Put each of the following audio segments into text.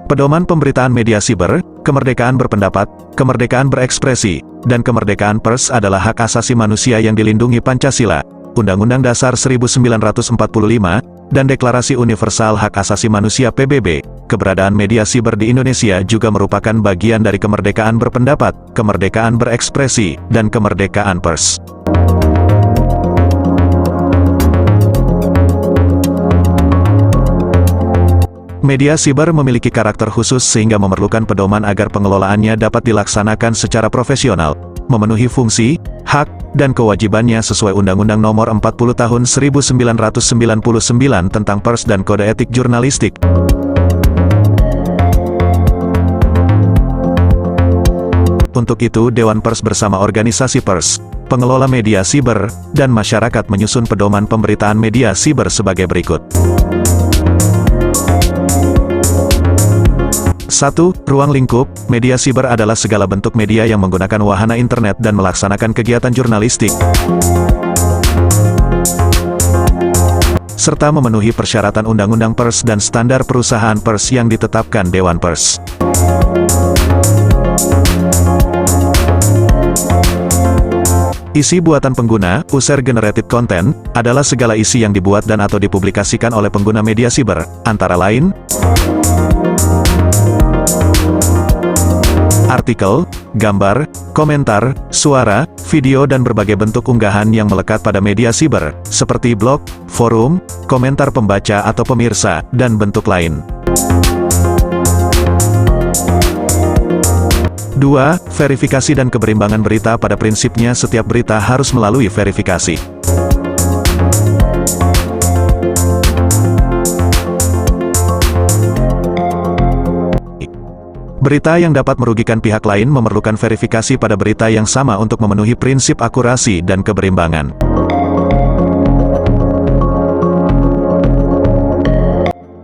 Pedoman pemberitaan media siber, kemerdekaan berpendapat, kemerdekaan berekspresi, dan kemerdekaan pers adalah hak asasi manusia yang dilindungi Pancasila, Undang-Undang Dasar 1945, dan Deklarasi Universal Hak Asasi Manusia PBB. Keberadaan media siber di Indonesia juga merupakan bagian dari kemerdekaan berpendapat, kemerdekaan berekspresi, dan kemerdekaan pers. Media siber memiliki karakter khusus sehingga memerlukan pedoman agar pengelolaannya dapat dilaksanakan secara profesional, memenuhi fungsi, hak, dan kewajibannya sesuai Undang-Undang Nomor 40 Tahun 1999 tentang Pers dan Kode Etik Jurnalistik. Untuk itu, Dewan Pers bersama organisasi pers, pengelola media siber, dan masyarakat menyusun pedoman pemberitaan media siber sebagai berikut. 1. Ruang lingkup. Media siber adalah segala bentuk media yang menggunakan wahana internet dan melaksanakan kegiatan jurnalistik, serta memenuhi persyaratan Undang-Undang Pers dan standar perusahaan pers yang ditetapkan Dewan Pers. Isi buatan pengguna, user-generated content, adalah segala isi yang dibuat dan atau dipublikasikan oleh pengguna media siber, antara lain artikel, gambar, komentar, suara, video dan berbagai bentuk unggahan yang melekat pada media siber, seperti blog, forum, komentar pembaca atau pemirsa, dan bentuk lain. 2. Verifikasi dan keberimbangan berita. Pada prinsipnya setiap berita harus melalui verifikasi. Berita yang dapat merugikan pihak lain memerlukan verifikasi pada berita yang sama untuk memenuhi prinsip akurasi dan keberimbangan.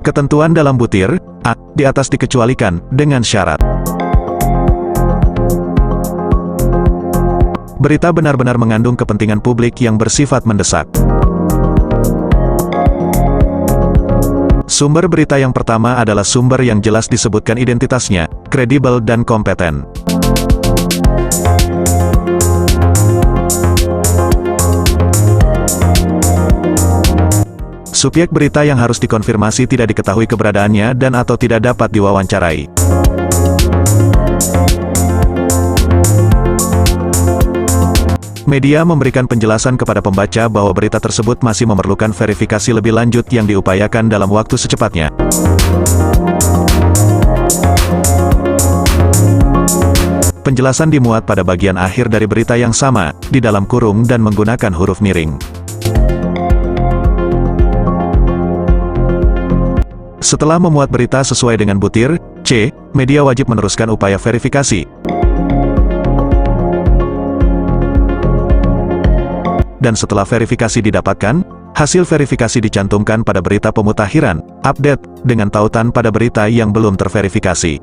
Ketentuan dalam butir A di atas dikecualikan dengan syarat. Berita benar-benar mengandung kepentingan publik yang bersifat mendesak. Sumber berita yang pertama adalah sumber yang jelas disebutkan identitasnya, kredibel dan kompeten. Subjek berita yang harus dikonfirmasi tidak diketahui keberadaannya dan atau tidak dapat diwawancarai. Media memberikan penjelasan kepada pembaca bahwa berita tersebut masih memerlukan verifikasi lebih lanjut yang diupayakan dalam waktu secepatnya. Penjelasan dimuat pada bagian akhir dari berita yang sama, di dalam kurung dan menggunakan huruf miring. Setelah memuat berita sesuai dengan butir C, media wajib meneruskan upaya verifikasi. Dan setelah verifikasi didapatkan, hasil verifikasi dicantumkan pada berita pemutakhiran, update, dengan tautan pada berita yang belum terverifikasi.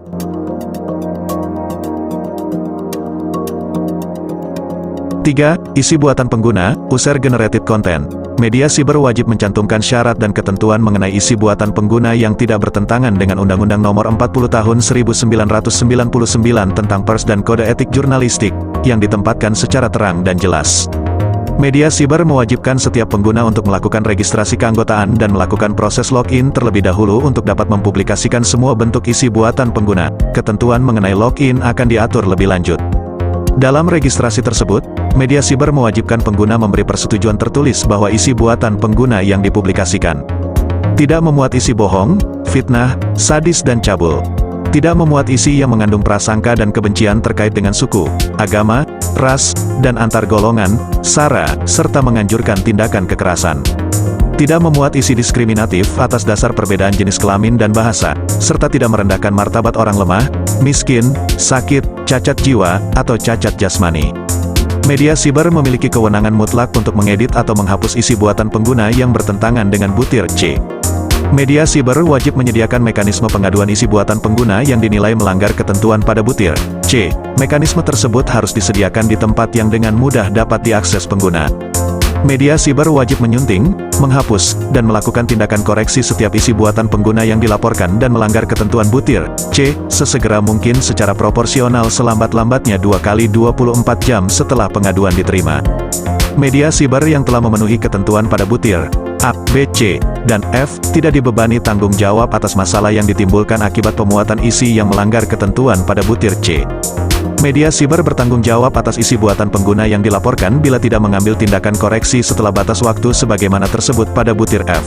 Tiga, isi buatan pengguna, user-generated content. Media siber wajib mencantumkan syarat dan ketentuan mengenai isi buatan pengguna yang tidak bertentangan dengan Undang-Undang Nomor 40 Tahun 1999 tentang Pers dan Kode Etik Jurnalistik, yang ditempatkan secara terang dan jelas. Media siber mewajibkan setiap pengguna untuk melakukan registrasi keanggotaan dan melakukan proses login terlebih dahulu untuk dapat mempublikasikan semua bentuk isi buatan pengguna. Ketentuan mengenai login akan diatur lebih lanjut. Dalam registrasi tersebut, media siber mewajibkan pengguna memberi persetujuan tertulis bahwa isi buatan pengguna yang dipublikasikan tidak memuat isi bohong, fitnah, sadis dan cabul. Tidak memuat isi yang mengandung prasangka dan kebencian terkait dengan suku, agama, ras, dan antar golongan, sara, serta menganjurkan tindakan kekerasan. Tidak memuat isi diskriminatif atas dasar perbedaan jenis kelamin dan bahasa, serta tidak merendahkan martabat orang lemah, miskin, sakit, cacat jiwa, atau cacat jasmani. Media siber memiliki kewenangan mutlak untuk mengedit atau menghapus isi buatan pengguna yang bertentangan dengan butir C. Media siber wajib menyediakan mekanisme pengaduan isi buatan pengguna yang dinilai melanggar ketentuan pada butir C. Mekanisme tersebut harus disediakan di tempat yang dengan mudah dapat diakses pengguna. Media siber wajib menyunting, menghapus, dan melakukan tindakan koreksi setiap isi buatan pengguna yang dilaporkan dan melanggar ketentuan butir C sesegera mungkin secara proporsional selambat-lambatnya 2 kali 24 jam setelah pengaduan diterima. Media siber yang telah memenuhi ketentuan pada butir A, B, C, dan F tidak dibebani tanggung jawab atas masalah yang ditimbulkan akibat pemuatan isi yang melanggar ketentuan pada butir C. Media siber bertanggung jawab atas isi buatan pengguna yang dilaporkan bila tidak mengambil tindakan koreksi setelah batas waktu sebagaimana tersebut pada butir F.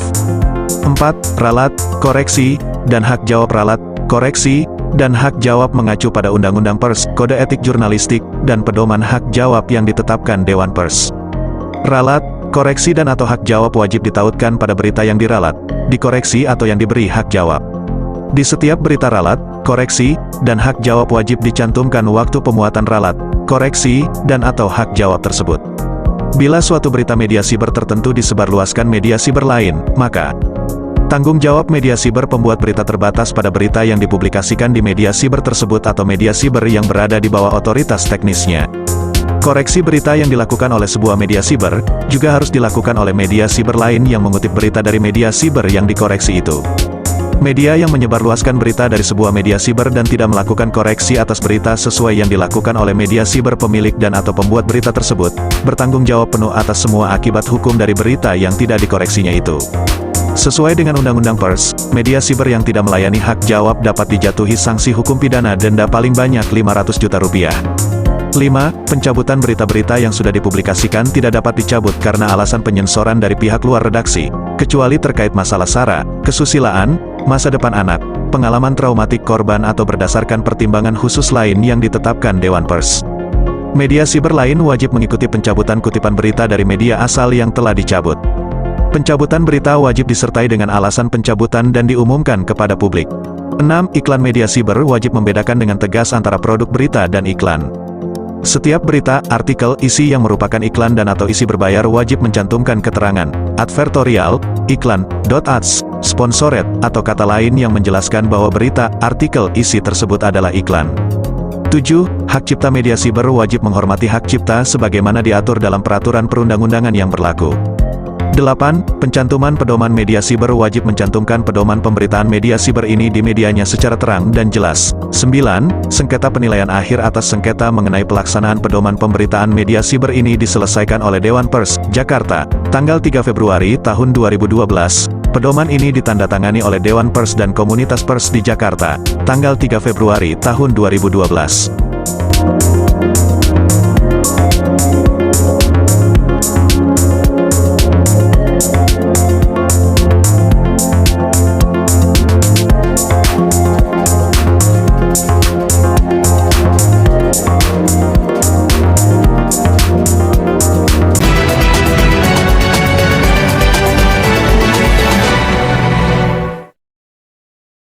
4. Ralat, koreksi, dan hak jawab ralat, koreksi, dan hak jawab mengacu pada Undang-Undang Pers, Kode Etik Jurnalistik, dan pedoman hak jawab yang ditetapkan Dewan Pers. Ralat, koreksi dan atau hak jawab wajib ditautkan pada berita yang diralat, dikoreksi atau yang diberi hak jawab. Di setiap berita ralat, koreksi, dan hak jawab wajib dicantumkan waktu pemuatan ralat, koreksi, dan atau hak jawab tersebut. Bila suatu berita media siber tertentu disebarluaskan media siber lain, maka tanggung jawab media siber pembuat berita terbatas pada berita yang dipublikasikan di media siber tersebut atau media siber yang berada di bawah otoritas teknisnya. Koreksi berita yang dilakukan oleh sebuah media siber, juga harus dilakukan oleh media siber lain yang mengutip berita dari media siber yang dikoreksi itu. Media yang menyebarluaskan berita dari sebuah media siber dan tidak melakukan koreksi atas berita sesuai yang dilakukan oleh media siber pemilik dan atau pembuat berita tersebut, bertanggung jawab penuh atas semua akibat hukum dari berita yang tidak dikoreksinya itu. Sesuai dengan Undang-Undang Pers, media siber yang tidak melayani hak jawab dapat dijatuhi sanksi hukum pidana denda paling banyak Rp500 juta. 5. Pencabutan berita-berita yang sudah dipublikasikan tidak dapat dicabut karena alasan penyensoran dari pihak luar redaksi, kecuali terkait masalah SARA, kesusilaan, masa depan anak, pengalaman traumatik korban atau berdasarkan pertimbangan khusus lain yang ditetapkan Dewan Pers. Media siber lain wajib mengikuti pencabutan kutipan berita dari media asal yang telah dicabut. Pencabutan berita wajib disertai dengan alasan pencabutan dan diumumkan kepada publik. 6. Iklan media siber wajib membedakan dengan tegas antara produk berita dan iklan. Setiap berita, artikel, isi yang merupakan iklan dan atau isi berbayar wajib mencantumkan keterangan, advertorial, iklan, .ads, sponsored, atau kata lain yang menjelaskan bahwa berita, artikel, isi tersebut adalah iklan. 7. Hak cipta media siber wajib menghormati hak cipta sebagaimana diatur dalam peraturan perundang-undangan yang berlaku. 8. Pencantuman pedoman media siber wajib mencantumkan pedoman pemberitaan media siber ini di medianya secara terang dan jelas. 9. Sengketa penilaian akhir atas sengketa mengenai pelaksanaan pedoman pemberitaan media siber ini diselesaikan oleh Dewan Pers, Jakarta, tanggal 3 Februari tahun 2012. Pedoman ini ditandatangani oleh Dewan Pers dan Komunitas Pers di Jakarta, tanggal 3 Februari tahun 2012.